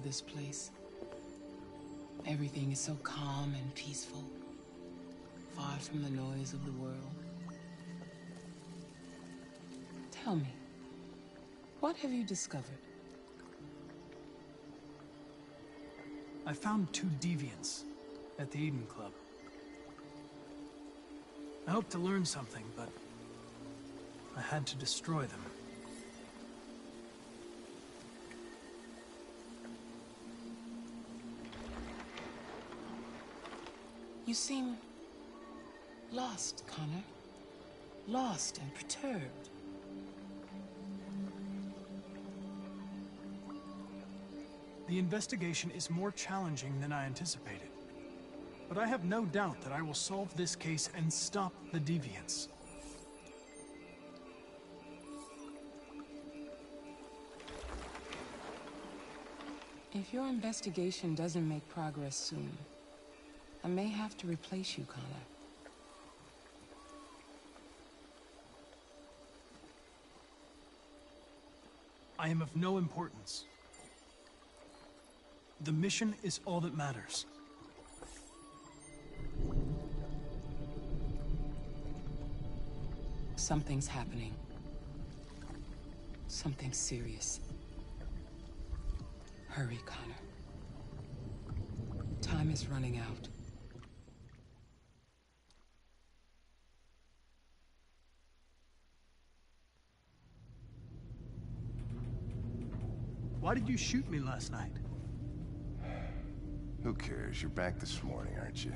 this place. Everything is so calm and peaceful, far from the noise of the world. Tell me, what have you discovered? I found 2 deviants at the Eden Club. I hoped to learn something, but I had to destroy them. You seem lost, Connor. Lost and perturbed. The investigation is more challenging than I anticipated. But I have no doubt that I will solve this case and stop the deviants. If your investigation doesn't make progress soon, I may have to replace you, Connor. I am of no importance. The mission is all that matters. Something's happening. Something serious. Hurry, Connor. Time is running out. Why did you shoot me last night? Who cares? You're back this morning, aren't you?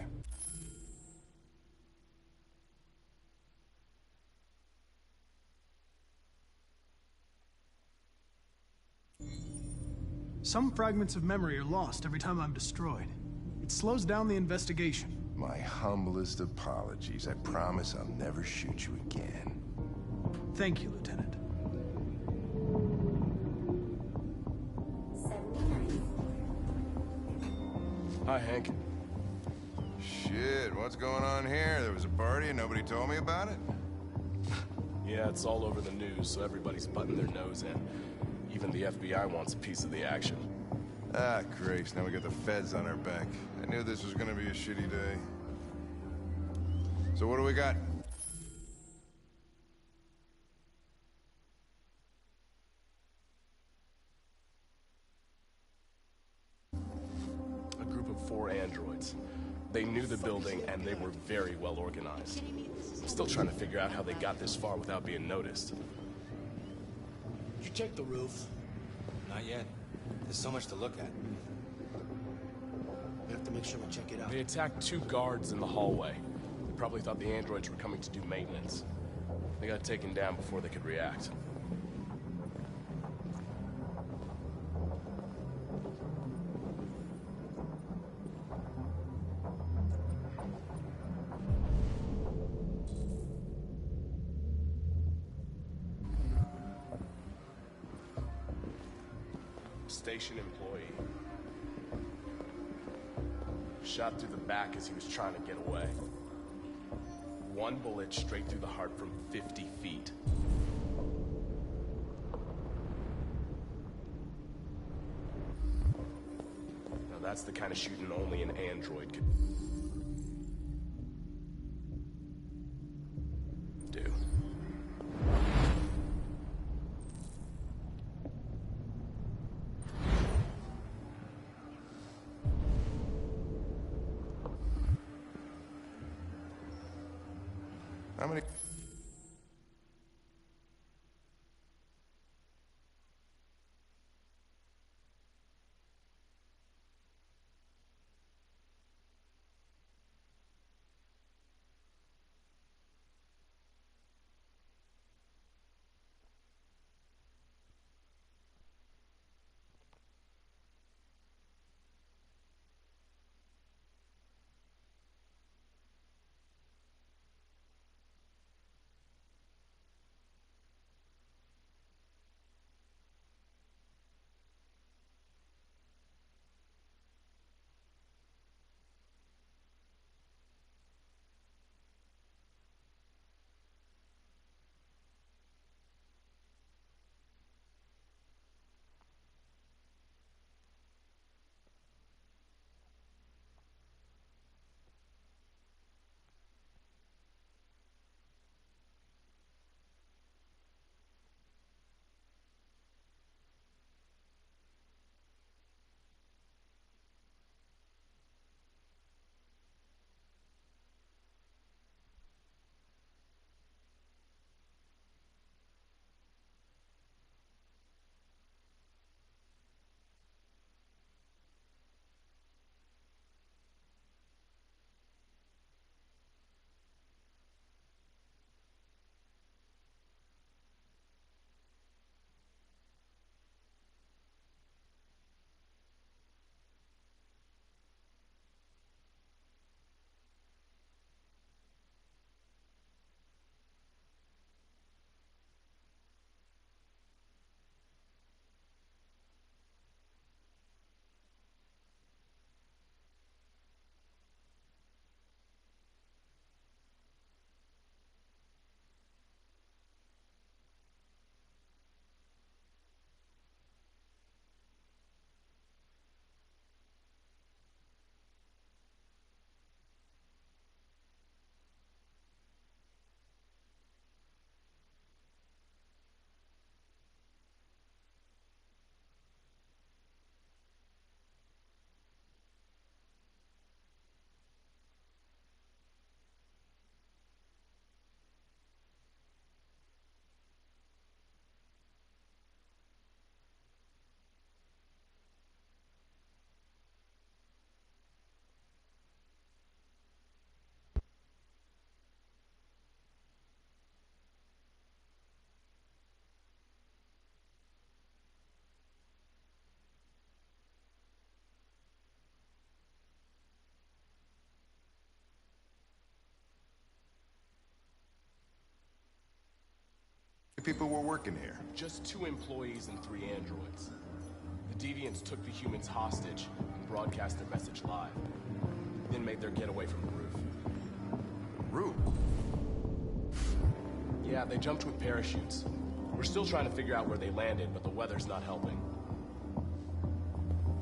Some fragments of memory are lost every time I'm destroyed. It slows down the investigation. My humblest apologies. I promise I'll never shoot you again. Thank you, Lieutenant. Hi, Hank. Shit, what's going on here? There was a party and nobody told me about it? Yeah, it's all over the news, so everybody's butting their nose in. Even the FBI wants a piece of the action. Ah, Grace, now we got the feds on our back. I knew this was gonna be a shitty day. So what do we got? A group of 4 androids. They knew the building, and they were very well organized. I'm still trying to figure out how they got this far without being noticed. Did you check the roof? Not yet. There's so much to look at. We have to make sure we check it out. They attacked 2 guards in the hallway. They probably thought the androids were coming to do maintenance. They got taken down before they could react. Station employee. Shot through the back as he was trying to get away. 1 bullet straight through the heart from 50 feet. Now that's the kind of shooting only an android could do. How many... people were working here? Just 2 employees and 3 androids. The deviants took the humans hostage and broadcast their message live. Then made their getaway from the roof. Roof? Yeah, they jumped with parachutes. We're still trying to figure out where they landed, but the weather's not helping.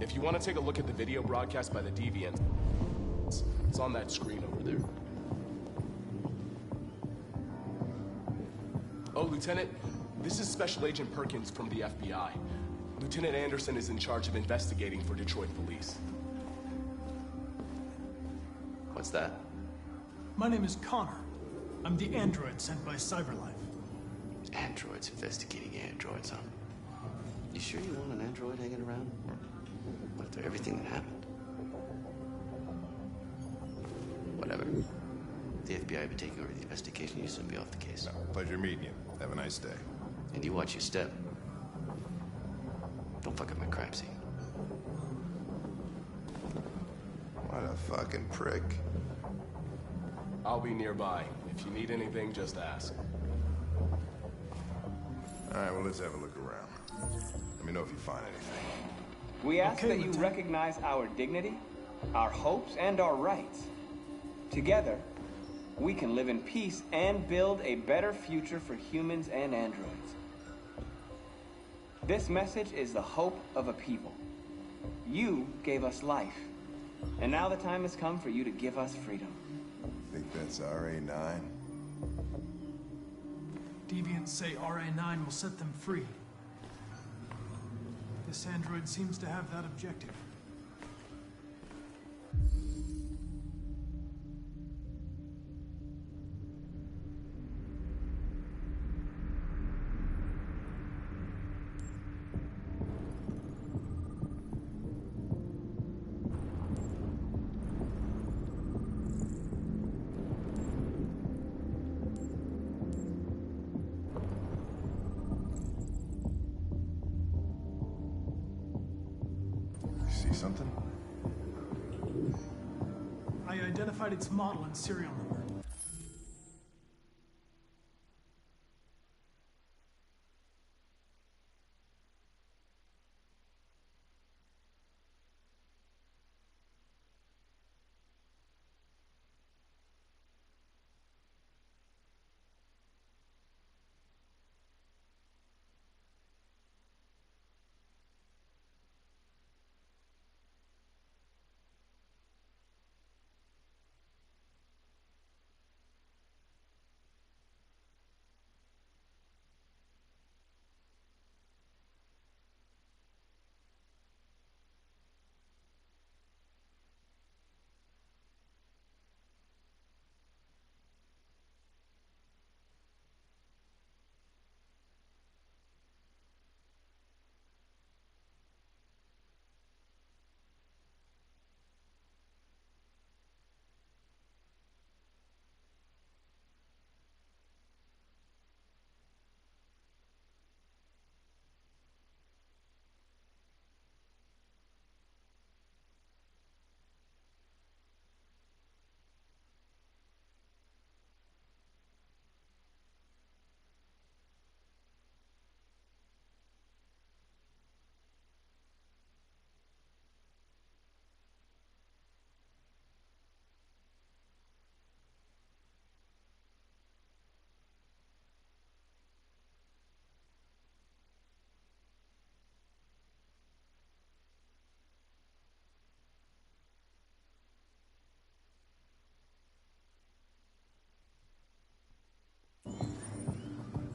If you want to take a look at the video broadcast by the deviants, it's on that screen over there. Oh, Lieutenant, this is Special Agent Perkins from the FBI. Lieutenant Anderson is in charge of investigating for Detroit police. What's that? My name is Connor. I'm the android sent by Cyberlife. Androids investigating androids, huh? You sure you want an android hanging around? After everything that happened? Whatever. The FBI will be taking over the investigation. You soon be off the case. No, pleasure meeting you. Have a nice day. And you watch your step. Don't fuck up my crime scene. What a fucking prick. I'll be nearby. If you need anything, just ask. All right, well, let's have a look around. Let me know if you find anything. We ask Okay, that you Lieutenant. recognize our dignity, our hopes, and our rights. Together, we can live in peace and build a better future for humans and androids. This message is the hope of a people. You gave us life, and now the time has come for you to give us freedom. Think that's RA9? Deviants say RA9 will set them free. This android seems to have that objective. See something? I identified its model and serial number.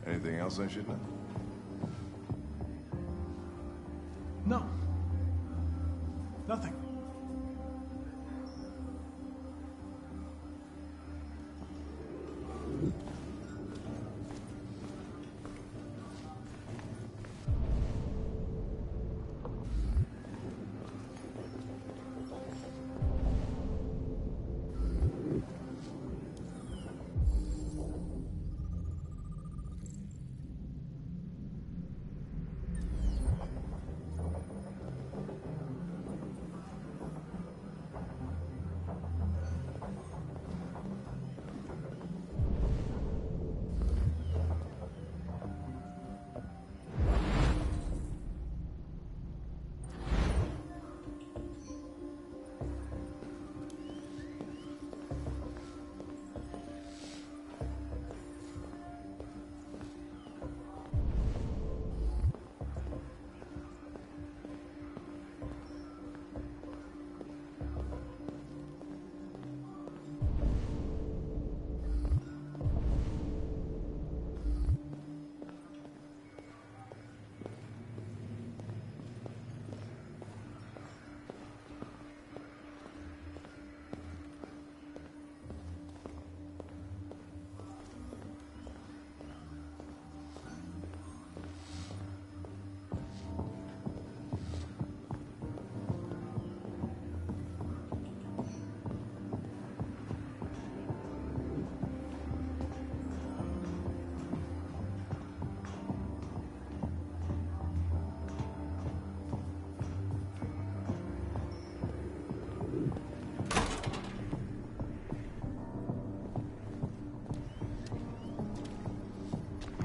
Anything else I should know? No. Nothing.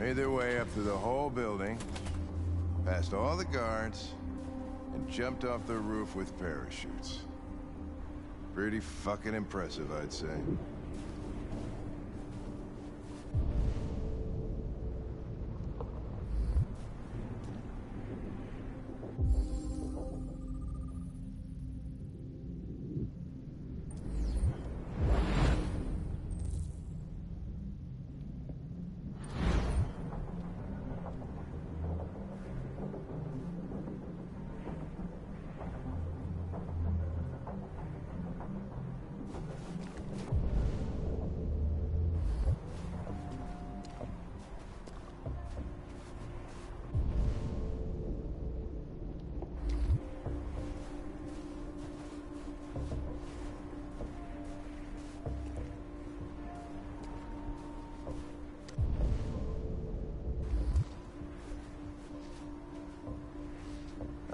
Made their way up through the whole building, past all the guards, and jumped off the roof with parachutes. Pretty fucking impressive, I'd say.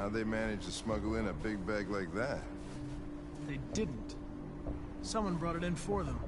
How'd they manage to smuggle in a big bag like that? They didn't. Someone brought it in for them.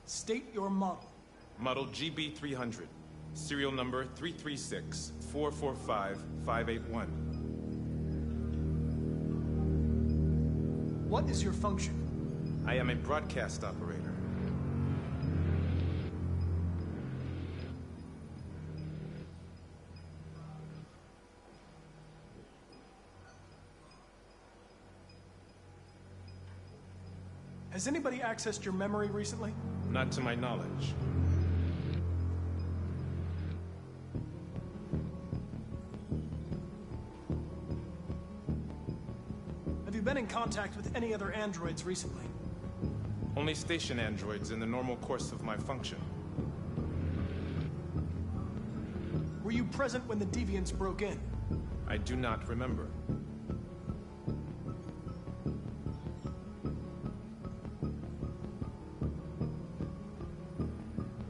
State your model. Model GB300. Serial number 336-445-581. What is your function? I am a broadcast operator. Has anybody accessed your memory recently? Not to my knowledge. Have you been in contact with any other androids recently? Only station androids in the normal course of my function. Were you present when the deviants broke in? I do not remember.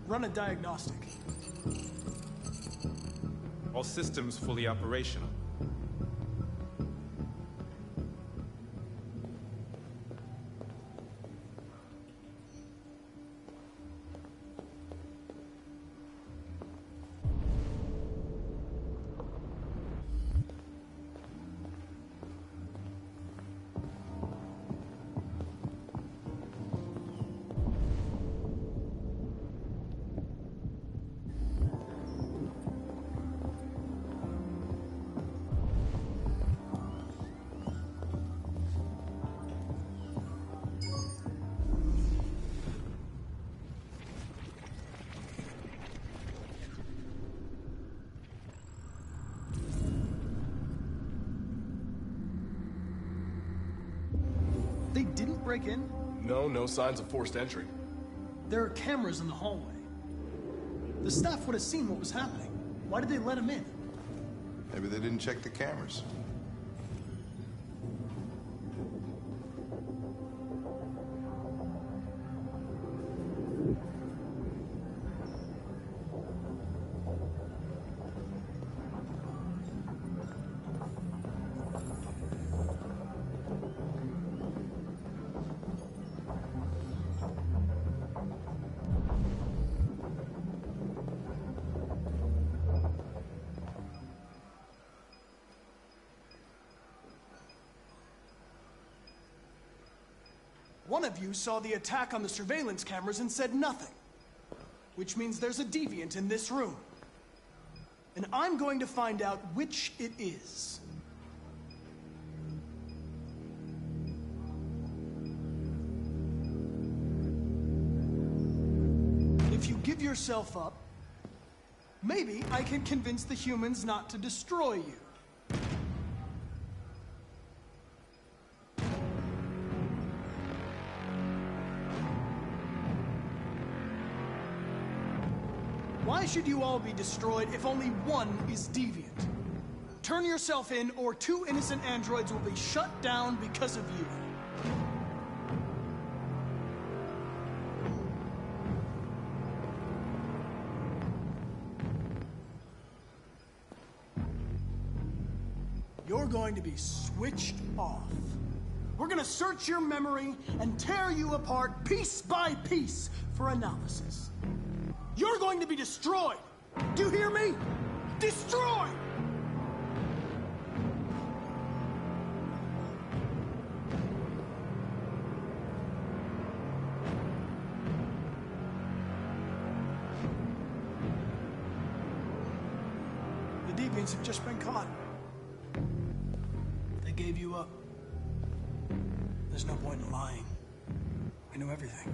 Run a diagnostic. All systems fully operational. They didn't break in? No signs of forced entry. There are cameras in the hallway. The staff would have seen what was happening. Why did they let him in? Maybe they didn't check the cameras. One of you saw the attack on the surveillance cameras and said nothing. Which means there's a deviant in this room. And I'm going to find out which it is. If you give yourself up, maybe I can convince the humans not to destroy you. Why should you all be destroyed if only one is deviant? Turn yourself in, or 2 innocent androids will be shut down because of you. You're going to be switched off. We're gonna search your memory and tear you apart piece by piece for analysis. You're going to be destroyed! Do you hear me? Destroyed! The deviants have just been caught. They gave you up. There's no point in lying. I know everything.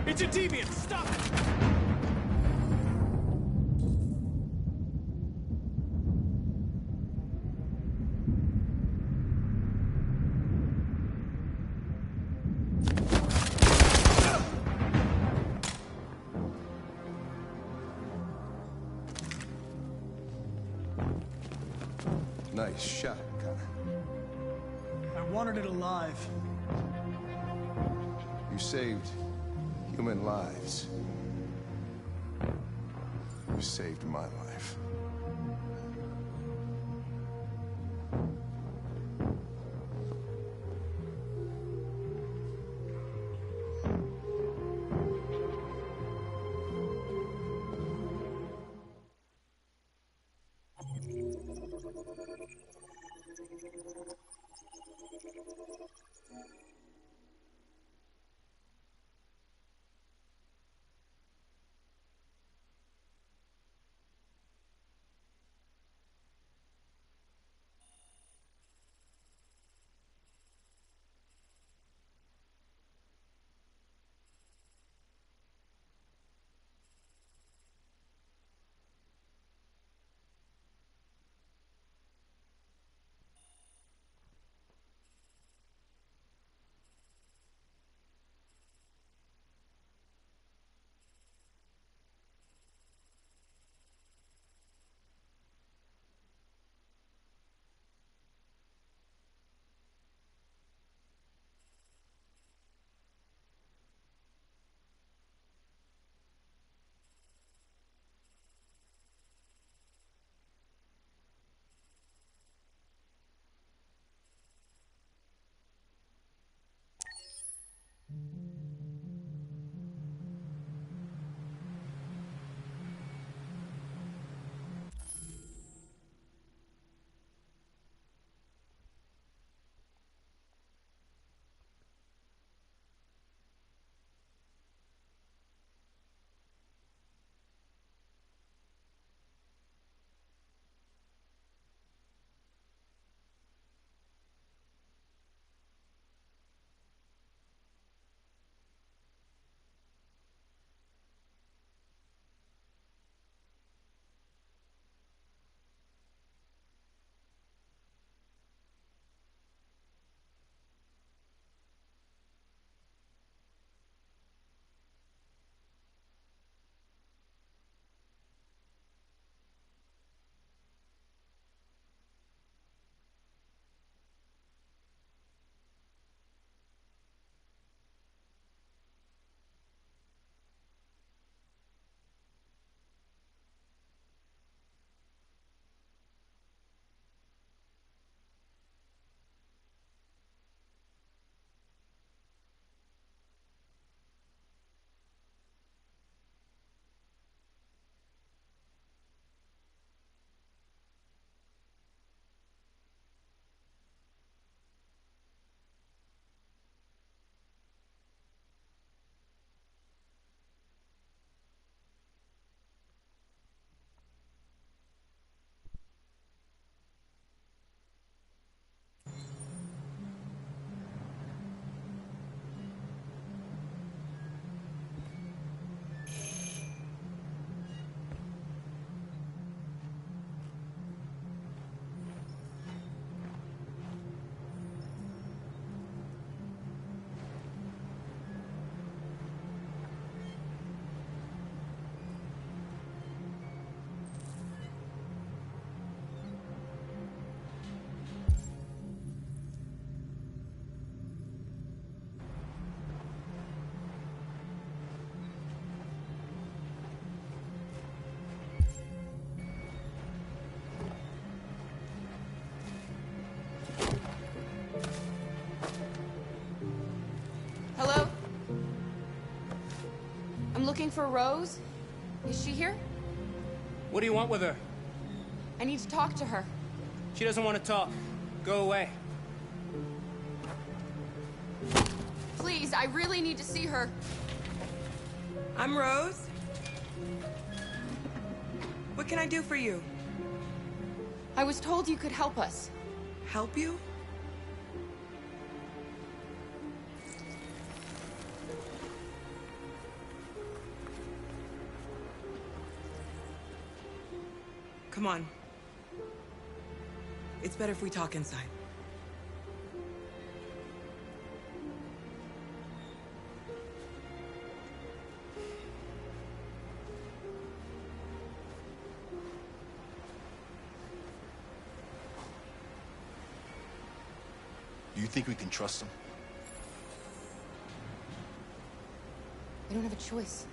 It's a deviant! Stop it! Nice shot, Connor. I wanted it alive. You saved human lives. You saved my life. I'm looking for Rose. Is she here? What do you want with her? I need to talk to her. She doesn't want to talk. Go away. Please, I really need to see her. I'm Rose. What can I do for you? I was told you could help us. Help you? Come on. It's better if we talk inside. Do you think we can trust him? We don't have a choice.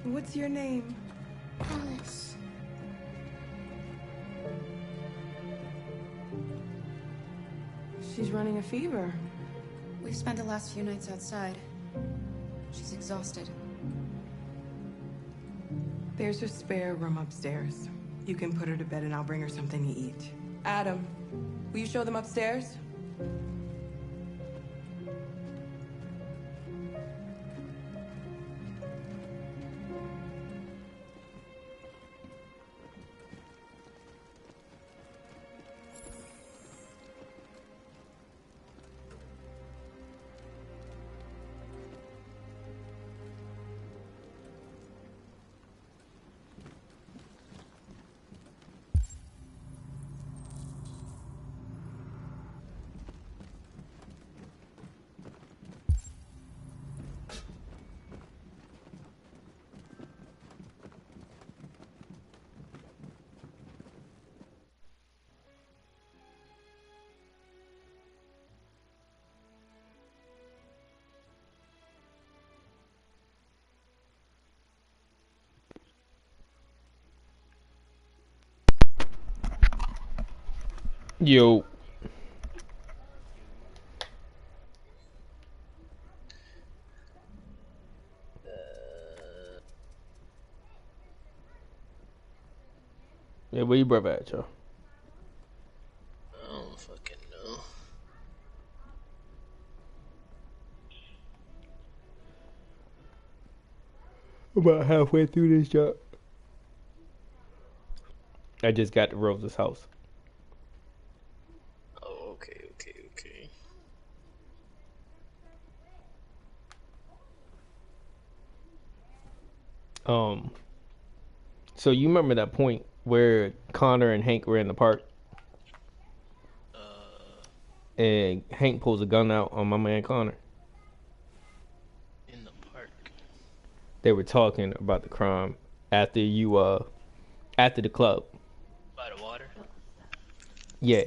What's your name? Alice. She's running a fever. We've spent the last few nights outside. She's exhausted. There's a spare room upstairs. You can put her to bed and I'll bring her something to eat. Adam, will you show them upstairs? Yo. Yeah, where you brother at, y'all? I don't fucking know. About halfway through this job. I just got to Rose's house. Oh, okay, okay, okay. So you remember that point where Connor and Hank were in the park? And Hank pulls a gun out on my man Connor. In the park. They were talking about the crime after after the club. By the water? Yeah.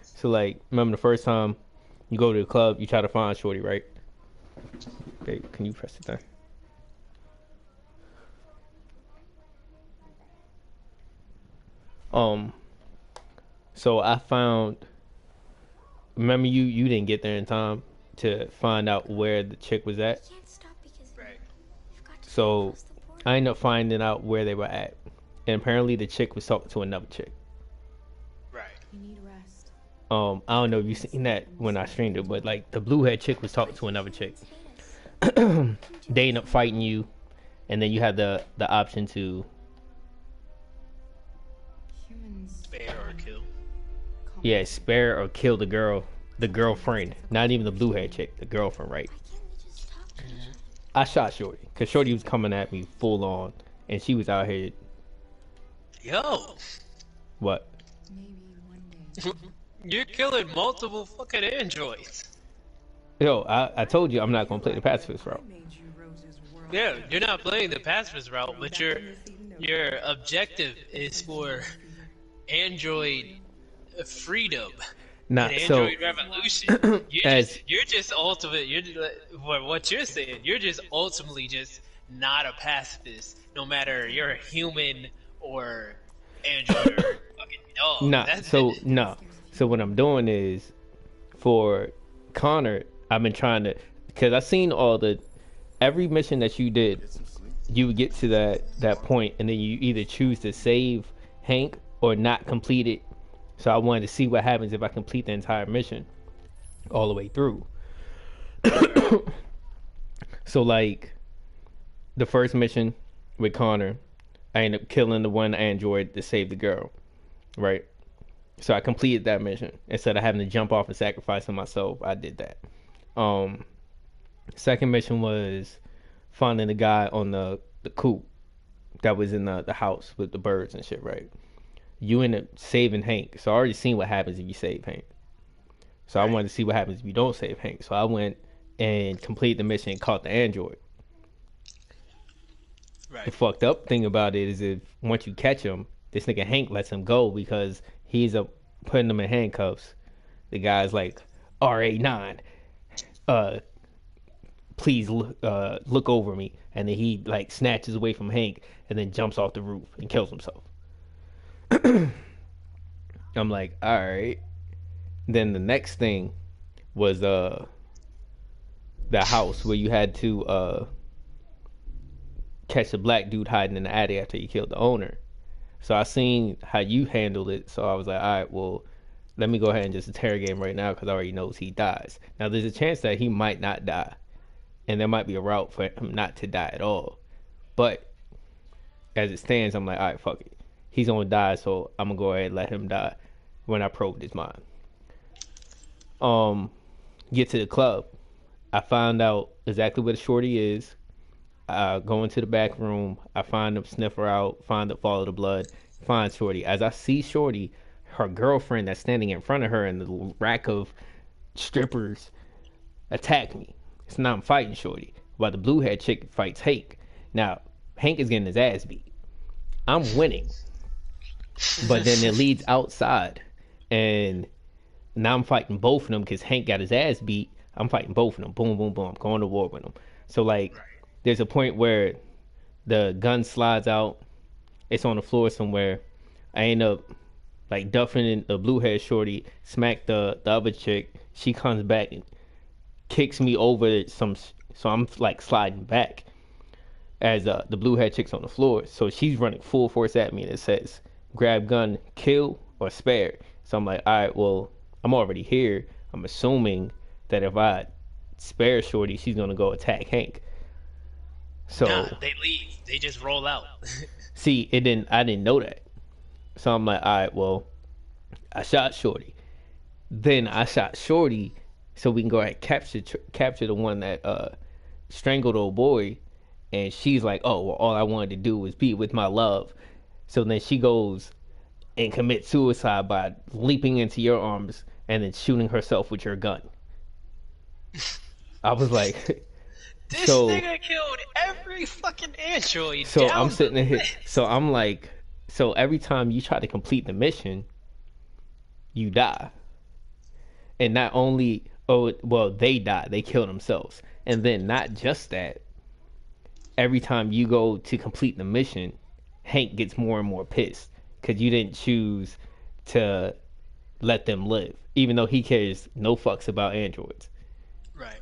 So like, remember the first time you go to the club, you try to find Shorty, right? Okay, can you press it down? So I found. Remember you didn't get there in time to find out where the chick was at. Right. So I ended up finding out where they were at, and apparently the chick was talking to another chick. Right. You need rest. I don't know if you seen that when I streamed it, but like the blue head chick was talking to another chick. They end up fighting you, and then you have the option to Spare or kill. yeah, spare or kill the girlfriend. Not even the blue head chick, the girlfriend, right? I shot Shorty because Shorty was coming at me full on, and she was out here. Yo. What? You're killing multiple fucking androids. Yo, I told you I'm not gonna play the pacifist route. Yeah, you're not playing the pacifist route, but your objective is for android freedom. Not and so. android revolution. You're just ultimate. For what you're saying, you're just ultimately just not a pacifist, no matter you're a human or android or fucking dog. No. So what I'm doing is for Connor, I've been trying to, because I've seen every mission that you did, you would get to that point, and then you either choose to save Hank or not complete it. So I wanted to see what happens if I complete the entire mission all the way through. So like the first mission with Connor, I ended up killing the one android to save the girl, right? So I completed that mission instead of having to jump off and sacrificing myself. I did that. Second mission was finding the guy on the coop that was in the house with the birds and shit, right? You end up saving Hank. So I already seen what happens if you save Hank. So I wanted to see what happens if you don't save Hank. So I went and completed the mission and caught the android. Right. The fucked up thing about it is if once you catch him, this nigga Hank lets him go because he's putting him in handcuffs. The guy's like, RA9, please look over me. and then he like snatches away from Hank and then jumps off the roof and kills himself. I'm like, all right. Then the next thing was the house where you had to catch the black dude hiding in the attic after you killed the owner. So I seen how you handled it, so I was like, all right, well, let me go ahead and just interrogate him right now because I already knows he dies. Now there's a chance that he might not die, and there might be a route for him not to die at all. But as it stands, I'm like, all right, fuck it. He's gonna die, so I'm gonna go ahead and let him die when I probed his mind. Get to the club. I find out exactly where the shorty is. Go into the back room. I find him, sniff her out, find the follow the blood, find Shorty. As I see Shorty, her girlfriend that's standing in front of her in the rack of strippers attack me. So now I'm fighting Shorty while the blue haired chick fights Hank. Now Hank is getting his ass beat. I'm winning. But then it leads outside and now I'm fighting both of them because Hank got his ass beat. I'm fighting both of them. Boom, boom, boom. Going to war with them. So like there's a point where the gun slides out. It's on the floor somewhere. I end up like duffing the blue hair shorty, smack the other chick. She comes back and kicks me over so I'm like sliding back as the blue hair chick's on the floor. So she's running full force at me and it says, grab gun, kill or spare. So I'm like, all right, well, I'm already here. I'm assuming that if I spare Shorty, she's gonna go attack Hank. So nah, they leave. They just roll out. see, I didn't know that. So I'm like, all right, well, I shot Shorty. Then I shot Shorty so we can go ahead and capture the one that strangled old boy. And she's like, oh, well, all I wanted to do was be with my love. So then she goes and commits suicide by leaping into your arms and then shooting herself with your gun. I was like, this nigga killed every fucking android. So I'm sitting here. So I'm like, so every time you try to complete the mission, you die. And not only, they die. They kill themselves. And then not just that. Every time you go to complete the mission, Hank gets more and more pissed because you didn't choose to let them live, even though he cares no fucks about androids. Right.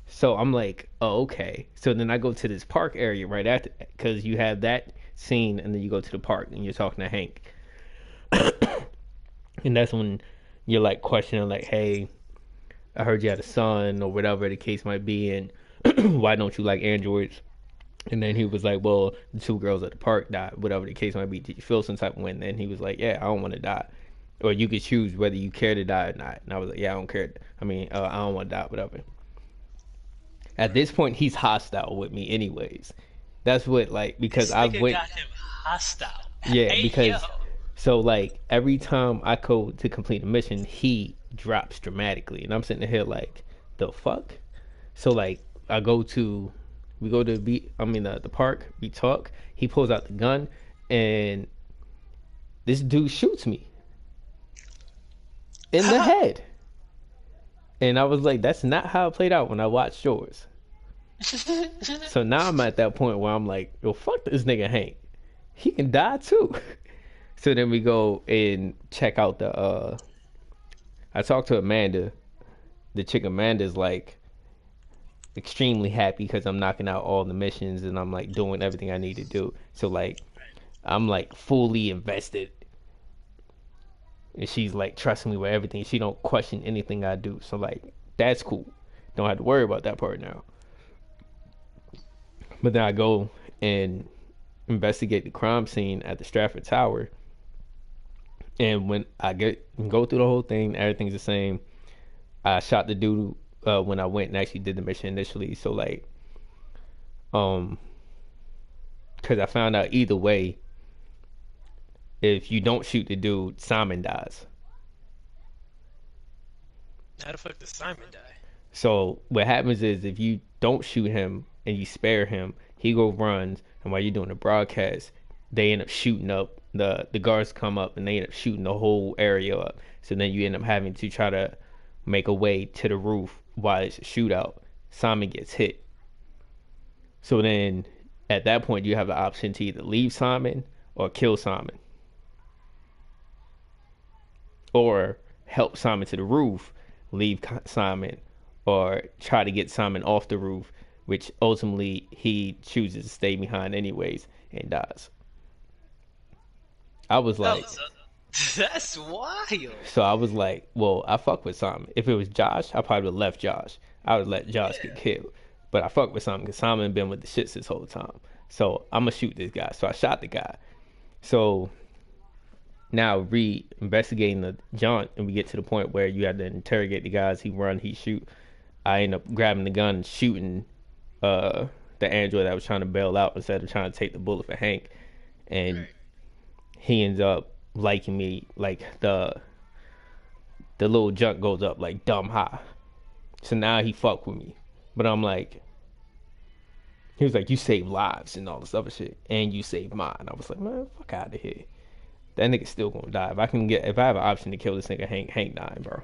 So I'm like, oh, okay. So then I go to this park area right after that because you have that scene and then you go to the park and you're talking to Hank. And that's when you're like questioning like, hey, I heard you had a son or whatever the case might be, and why don't you like androids? And then he was like, well, the two girls at the park died, whatever the case might be. Did you feel some type of way? And then he was like, yeah, I don't want to die. Or you could choose whether you care to die or not. And I was like, yeah, I don't care. I don't want to die, whatever. At this point, he's hostile with me anyways. That's what, like, because I went... got him hostile. Yeah, hey, because... Yo. So, like, every time I go to complete a mission, he drops dramatically. And I'm sitting here like, the fuck? So, like, we go to the park, we talk, he pulls out the gun, and this dude shoots me in the head. And I was like, that's not how it played out when I watched yours. So now I'm at that point where I'm like, yo, fuck this nigga Hank. He can die too. So then we go and check out I talked to Amanda. The chick Amanda's like, extremely happy because I'm knocking out all the missions and I'm like doing everything I need to do. So like I'm like fully invested and she's like trusting me with everything. She don't question anything I do. So like that's cool. Don't have to worry about that part now. But then I go and investigate the crime scene at the Stratford Tower, and when I go through the whole thing, everything's the same. I shot the dude when I went and actually did the mission initially. So like, because I found out either way, if you don't shoot the dude, Simon dies. How the fuck does Simon die? So what happens is if you don't shoot him and you spare him, he runs, and while you're doing the broadcast, they end up shooting up the guards come up and they end up shooting the whole area up. So then you end up having to try to make a way to the roof while it's a shootout. Simon gets hit. So then, at that point, you have the option to either leave Simon or kill Simon, or help Simon to the roof, leave Simon, or try to get Simon off the roof, which ultimately he chooses to stay behind anyways and dies. I was like, that's wild. so I was like, well, I fuck with Simon. If it was Josh, I probably would have left Josh. I would let Josh get killed. But I fuck with Simon because Simon been with the shits this whole time. So I'm gonna shoot this guy. So I shot the guy. So now investigating the jaunt, and we get to the point where you have to interrogate the guys. He run, he shoot. I end up grabbing the gun and shooting the android that was trying to bail out instead of trying to take the bullet for Hank. And he ends up liking me. Like the little junk goes up like dumb high. So now he fuck with me. But I'm like, he was like, you save lives and all this other shit, and you save mine. I was like, man, fuck out of here. That nigga's still gonna die. If I have an option to kill this nigga, Hank dying, bro.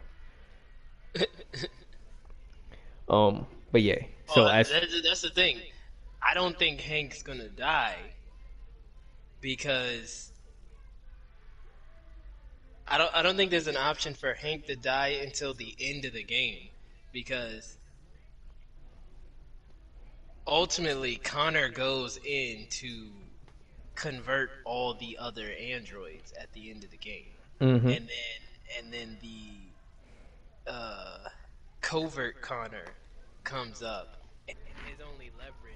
But yeah. So that's the thing. I don't think Hank's gonna die because I don't think there's an option for Hank to die until the end of the game, because ultimately Connor goes in to convert all the other androids at the end of the game. Mm-hmm. And then the covert Connor comes up, and his only leverage